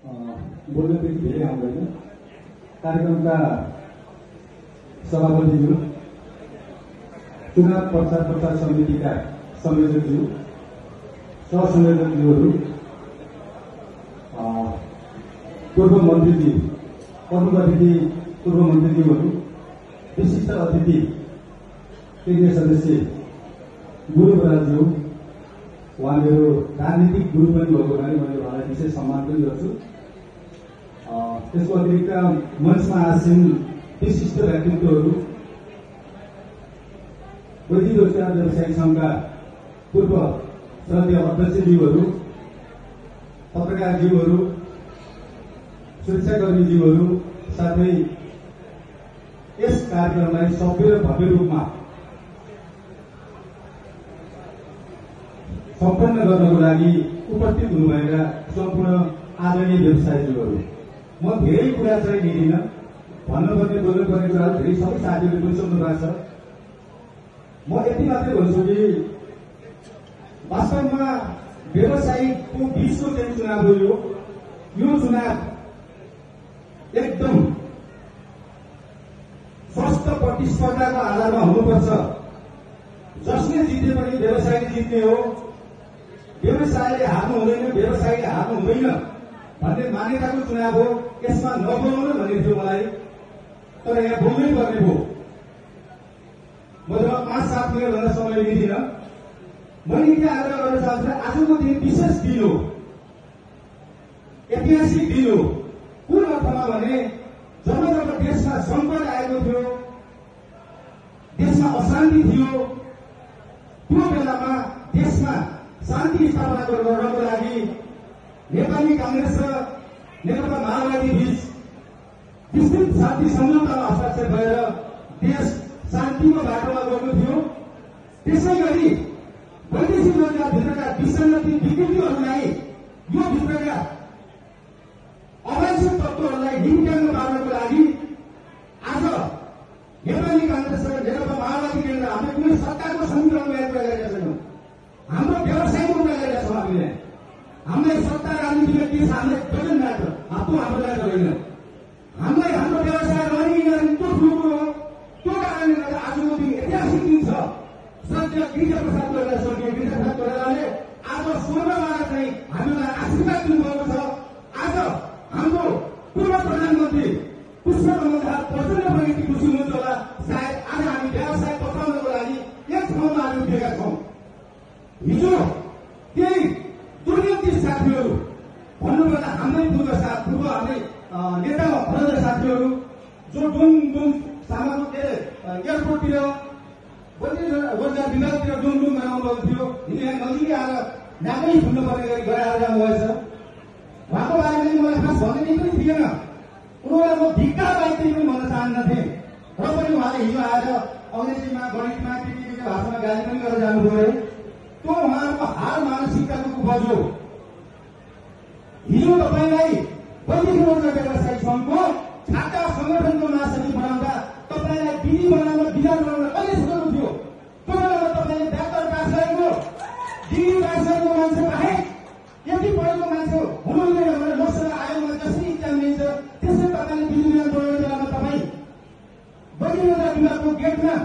बोल्नदेखि धेरै आउँदैन। कार्यक्रमका सभापतिज्यू, चुनाव प्रचार समितिका संयोजकज्यू, सहसंयोजकज्यूहरू, पूर्व मन्त्रीजी, पदक अतिथि पूर्व मन्त्रीज्यूहरू, विशिष्ट अतिथि केन्द्रीय सदस्य गुरु बराज्यू, उहाँ मेरो राजनीतिक गुरु पनि भएको हुनाले मैले उहाँलाई विशेष सम्मान पनि गर्छु। त्यसको अतिरिक्त मञ्चमा आसीन विशिष्ट व्यक्तित्वहरू, वैदिक रोजगार व्यवसायिक संघका पूर्व श्रद्धेय अध्यक्षज्यूहरू, पत्रकारज्यूहरू, सुरक्षाकर्मीज्यूहरू, साथै यस कार्यक्रमलाई सभ्य र भव्य रूपमा सम्पन्न गर्नको लागि उपस्थित हुनुभएका सम्पूर्ण आदरणीय व्यवसायीज्यूहरू, म धेरै कुरा चाहिँ लिँदिनँ, भन्नुपर्ने बोल्नुपर्ने कुराहरू धेरै सबै साथीहरूले पनि सोध्नु भएको छ। म यति मात्रै भन्छु कि वास्तवमा व्यवसायीको बीचको चाहिँ चुनाव हो। यो चुनाव एकदम स्वस्थ प्रतिस्पर्धाको आधारमा हुनुपर्छ। जसले जिते पनि व्यवसायले जित्ने हो, व्यवसायले हार्नु हुँदैन, व्यवसायले हार्नु हुँदैन भन्ने मान्यताको चुनाव हो। यसमा नबोल्नु भन्ने थियो मलाई, तर यहाँ बोल्नै पर्ने हो। म जब 5-7 मिनट भन्दा समय लिँदिनँ। मैले के आग्रह गर्न चाहन्छु, आजको दिन विशेष दिन हो, ऐतिहासिक दिन हो। कुन अर्थमा भने जब देशमा सङ्कट आएको थियो, देशमा अशान्ति थियो, त्यो बेलामा देशमा शान्ति स्थापना गर्नको लागि नेपाली कांग्रेस र नेकपा माओवादी बीच विस्तृत शान्ति सम्झौतामा हस्ताक्षर भएर देश शान्तिको बाटोमा गएको थियो। त्यसै गरी वैदेशिक रोजगारभित्रका विसङ्गति विकृतिहरूलाई, यो भित्रका अवैध तत्त्वहरूलाई निम्त्याउन पार्नको लागि आज नेपाली कांग्रेस र नेकपा माओवादी केन्द्र हामीले कुनै सत्ताको समीकरणमा यात्रा गरेका छैनौँ। हाम्रो व्यवसायको कुरा गरेका छौँ। हामीले हामीलाई सत्ता राजनीतिमा के छ हामीलाई डजन म्याटर, आफ्नो हाम्रो लागि छैन। हामीलाई हाम्रो व्यवसाय रहने त्यो ठुलो हो। त्यो कारणले गर्दा आजको दिन ऐतिहासिक दिन छ। सत्य गिरिजाप्रसाद कोइराला, स्वर्गीय गिरिजाप्रसाद कोइरालाले आज स्वर्गबाट चाहिँ हामीलाई आशीर्वाद दिनुभएको छ। आज हाम्रो पूर्व प्रधानमन्त्री पुष्पकमल दाहाल प्रचण्ड प्रगति खुसी हुनुहुन्छ होला। सायद आज हामी व्यवसाय बचाउनको लागि एक ठाउँमा आज उठेका छौँ। हिजो केही दुर्नीति साथीहरू भन्नुपर्दा हाम्रै पूर्व हाम्रै नेता भएका साथीहरू जो डुङ सामाजिक एयरपोर्टतिर रोजगार विभागतिर डुङ बनाउनु थियो, यहाँ नजिकै आएर नाकै छुट्नुपर्ने गरी गराएर जानुभएछ। उहाँको बारेमा मलाई खास भन्ने पनि थिएन। उनीहरूलाई म धिक्कार बाहिर पनि भन्न चाहन्नथेँ, र पनि उहाँले हिजो आएर अङ्ग्रेजीमा, गणितमा, केटीको भाषामा गाली पनि गरेर जानुभयो। त्यो उहाँहरूको हाल मानसिकताको उपज हो। हिजो तपाईँलाई वैदेशिक रोजगार व्यवसायिक सङ्घको छाता संगठनको महासचिव बनाउँदा तपाईँलाई विधि बनाउन, विधान बनाउन कहिले सुनाउनु थियो? त्यो बेलामा तपाईँले डाक्टर पास गरेको, डिग्री पास गरेको मान्छे बाहेक यति पढेको मान्छे हुनुहुँदैन भनेर लोकसभा आयोगमा जसरी इक्जाम लिन्छ त्यसै तपाईँले विधि विधान बनाउने बेलामा तपाईँ वैदेशिक रोजगार विभागको गेटमा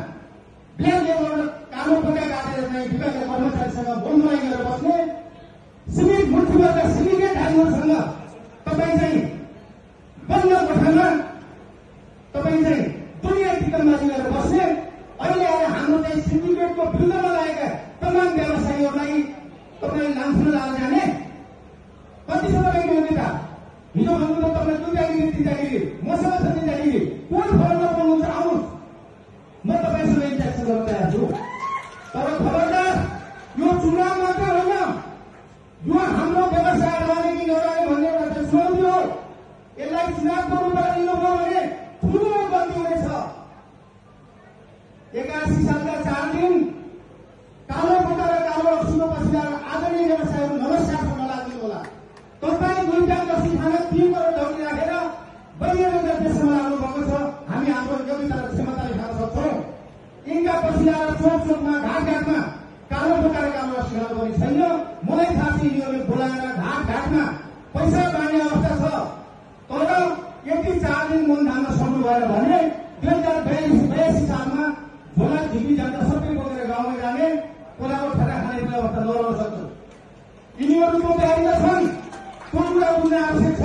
ब्ल्याक लेबरबाट कालो पक्का काटेर चाहिँ विभागका कर्मचारीसँग बोलमराई गरेर बस्ने, सिभिक मुठीबाट सिन्डिकेट हाल्नेसँग तपाईँ चाहिँ बन्द कोठामा तपाईँ चाहिँ दुनियाँ टिकटबाजी गरेर बस्ने, अहिले आएर हाम्रो चाहिँ सिन्डिकेटको विरुद्धमा लागेका तमाम व्यवसायीहरूलाई तपाईँले लामखुन लाएर जाने कति छ तपाईँको योग्यता? हिजो भन्नुभयो तपाईँ 2 जागिरी 3 जागिरी, मसँग छ 3 जागिरी, कुन फर्ममा पाउनुहुन्छ आउनुहोस्, म तपाईँसँग इन्ट्याक्सन गर्न तयार छु। तर खबरदार, यो चुनाव मात्र होइन, यो हाम्रो व्यवसाय रहने कि नरहने भन्ने एउटा चुनौती हो। यसलाई चुनावको रूपमा लिनुभयो भने ठुलो गल्ती हुनेछ। 81 सालका 4 दिन कालो बोका र कालो अक्सीको पछि आएर आदरणीय व्यवसायहरू नमस्कार गर्न लाग्नु होला। तपाईँ 2 टाइम अक्सी खाना 3 करोड ढौकी राखेर वैदेशिक देशमा लाग्नु भएको छ। हामी हाम्रो योग्यता र क्षमताले खान सक्छौँ। यिनका पछि आएर चोकमा घाटघाटमा कालो बोका र कालो अक्सी खानु पनि छैन। मलाई थाहा छ यिनीहरूले बोलाएर घाटघाटमा पैसा बाँड्ने अवस्था छ। दिन मन धान्न सक्नु भएन भने 2082 सालमा झोला झिपी जाँदा सबै बोकेर गाउँमा जाने कोलाको ठेला खाने व्यवस्था नरहन सक्छ। यिनीहरूको तयारीमा छन्, त्यो कुरा बुझ्न आवश्यक छ।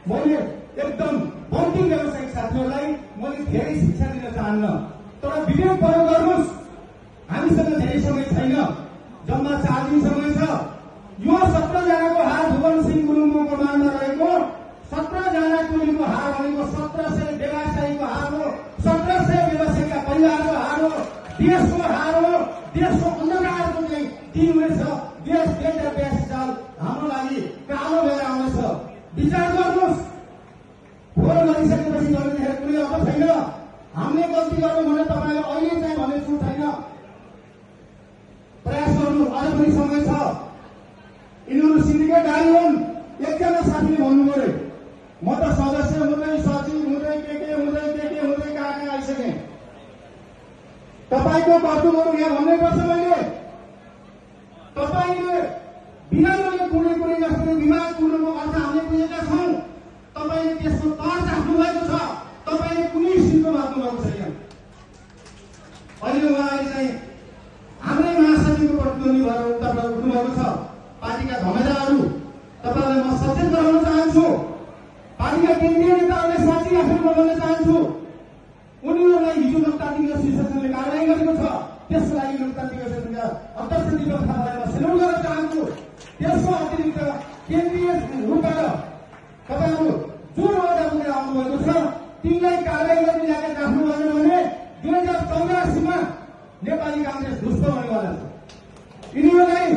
मैले एकदम बौद्धिक व्यावसायिक साथीहरूलाई मैले धेरै शिक्षा दिन चाहन्न, तर विवेक प्रयोग गर्नुहोस्। हामीसँग धेरै समय छैन, जम्मा 4 दिन समय छ। यो 17 जनाको हार भुवन सिंह गुरुङको कमानमा रहेको 17 जना टोलीको हार भनेको 1700 व्यवसायीको हार हो, 1700 व्यवसायीका परिवारको हार हो, देशको हार हो, देशको अन्धकारको चाहिँ दिन हुनेछ। देश 2082 साल हाम्रो लागि कालो बेला आउनेछ। विचार गर्नुहोस्। फोहोर गरिसकेपछि गर्नेखेर कुनै अब छैन। हामीले गल्ती गर्नु भने तपाईँले अहिले चाहिँ भन्ने छुट छैन। प्रयास गर्नु, अझ पनि समय छ। यिनीहरू सिन्डिकेटधारी हुन्। एकजना साथीले भन्नुभयो, म त सदस्य हुँदै सचिव हुँदै के हुँदै कहाँ आइसकेँ। तपाईँको कर्तव्यहरू यहाँ भन्नैपर्छ। मैले तपाईँले बिना मैले कुनै जस्तो विवाद कुरोको अर्थ हामीले बुझेका छौँ। तपाईँले त्यसको तर् राख्नु भएको छ, तपाईँले कुनै सिन्धो माग्नु भएको छैन। अहिले उहाँले चाहिँ हाम्रै महासचिवको प्रतिद्वन्दी भएर उताबाट उठ्नुभएको छ। पार्टीका धमेदाहरू तपाईँलाई म सचेत गराउन चाहन्छु। पार्टीका केन्द्रीय नेताहरूले साँच्चै आफू बोल्न चाहन्छु। उनीहरूलाई हिजो लोकतान्त्रिक एसोसिएसनले कारवाही गरेको छ, त्यसको लागि लोकतान्त्रिक एसोसिएसनका अध्यक्ष दीपक थापालाई म सेल्युट गर्न चाहन्छु। त्यसको अतिरिक्त केन्द्रीय रूपबाट तपाईँहरू जुन अवधा बोकेर आउनुभएको छ, तिनलाई कारवाही गर्ने जाँदा राख्नु भएन भने 2084 मा नेपाली कांग्रेस ध्वस्त हुनेवाला छ। यिनीहरूलाई